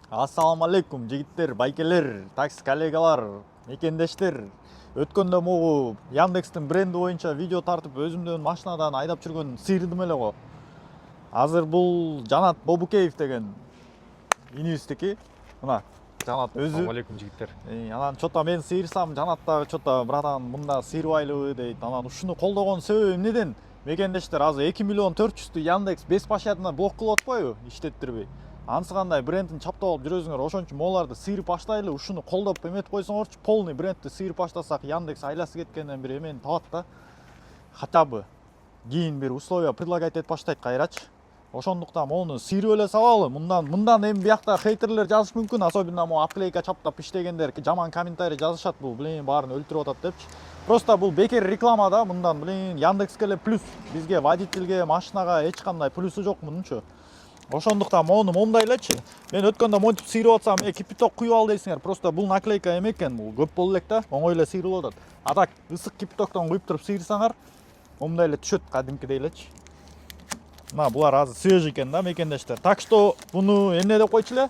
Ассаламу алейкум жигиттер, байкелер, такси коллегалар, мекендештер. Өткөндө могу Яндекстин бренди боюнча видео тартып өзүмдөн машинадан айдап жүргөн сыйырдым эле го. Азыр бул Жанат Бобукеев деген инибиздики. Мына Жанат өзү. Ассаламу алейкум жигиттер. Анан чото мен сыйырсам, Жанат дагы чото братан мында сыйырбайлыбы дейт. Анан ушуну колдогон себеби эмнеден? Мекендештер, азыр 2 миллион 400'тү Яндекс бес площадканы блок кылып атпайбы, иштеттирбей. Анысы кандай брендин чаптап алып жүрөсүңөр, ошон үчүн моларды сыйырып баштайлы, ушуну колдоп эметип койсоңорчу, полный брендти сыйырып баштасак, Яндекс айласы кеткенден бир эмени табат да. Хотя бы кийин бир условия предлагать этип баштайт кайрачы. Ошондуктан моуну сыйырып эле салалы. Мындан эми биякта хейтерлер жазыш мүмкүн, особенно могу обклейка чаптап иштегендер жаман комментарий жазышат, бул баарын өлтүрүп атат депчи. Просто бул бекер реклама да, мындан Яндекске эле плюс, бизге водительге, машинага эч кандай плюсу жок мунунчу. Ошондуктан моуну момундай элечи. Мен өткөндө монтип сыйрып атсам, кипяток куюп ал дейсиңер. Просто бул наклейка эме экен, бул көп боло элек да, оңой эле сыйрылып атат. А так ысык кипятоктон куюп туруп сыйрсаңар, момундай эле түшөт кадимкидей элечи. Мына булар азыр свежий экен да, мекендештер. Так что буну эмне деп койчу эле?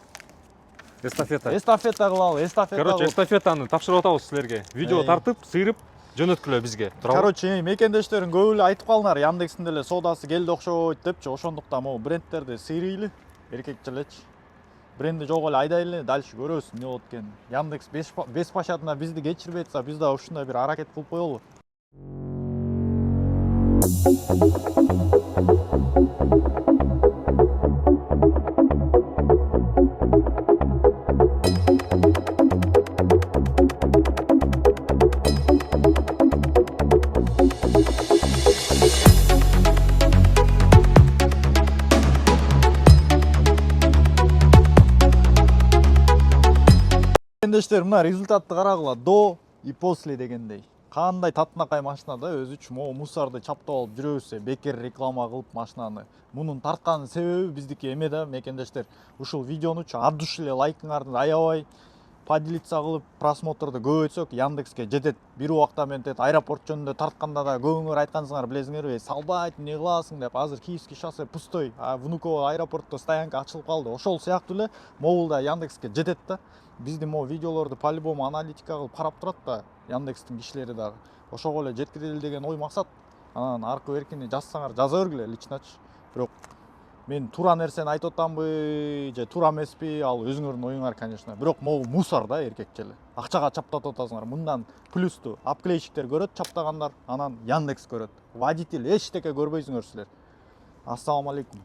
Эстафета. Эстафета кылалы, эстафета. Короче, эстафетаны тапшырып атабыз силерге. Видео тартып, сыйрып, жөнөткүлө бизге. Короче, мекендештерин көбү эле айтып калдыңар, Яндекстин деле содасы келди окшойт депчи. Ошондуктан могу брендтерди сыйрыйлы, эркекче элечи. Бренди жок эле айдайлы, дальше көрөбүз эмне болот экенин. Яндекс бес площадкына бизди кечирбей атса, биз да ушундай бир аракет кылып коелу. Мекендештер, мына результатты карагыла, до и после дегендей. Кандай татынакай машина да, өзү үчүн могу мусорду чаптап алып жүрөбүз, бекер реклама кылып машинаны. Мунун тарткан себеби биздики эме да, мекендештер. Ушул видеонучу от души эле лайкыңарды аябай поделиться кылып, просмотрду көбөйтсөк, Яндекске жетет. Бир убакта мен аэропорт жөнүндө тартканда да көбүңөр айткансыңар, билесиңерби, салбайт, эмне кыласың деп. Азыр Киевский шоссе пустой, а Внуково аэропортто стоянка ачылып калды. Ошол сыяктуу эле могул да Яндекске жетет да. Биздин могу видеолорду по-любому аналитика кылып карап турат да, Яндекстин кишилери дагы. Ошого эле жеткирели деген ой максат. Анан аркы беркини жазсаңар жаза бергиле личночу. Бирок мен туура нерсени айтып атамбы же туура эмеспи, ал өзүңөрдүн оюңар, конечно. Бирок могу мусор да, эркекче эле. Акчага чаптатып атасыңар. Мындан плюсту обклейщиктер көрөт, чаптагандар, анан Яндекс көрөт. Водитель эчтеке көрбөйсүңөр силер. Ассаламу алейкум.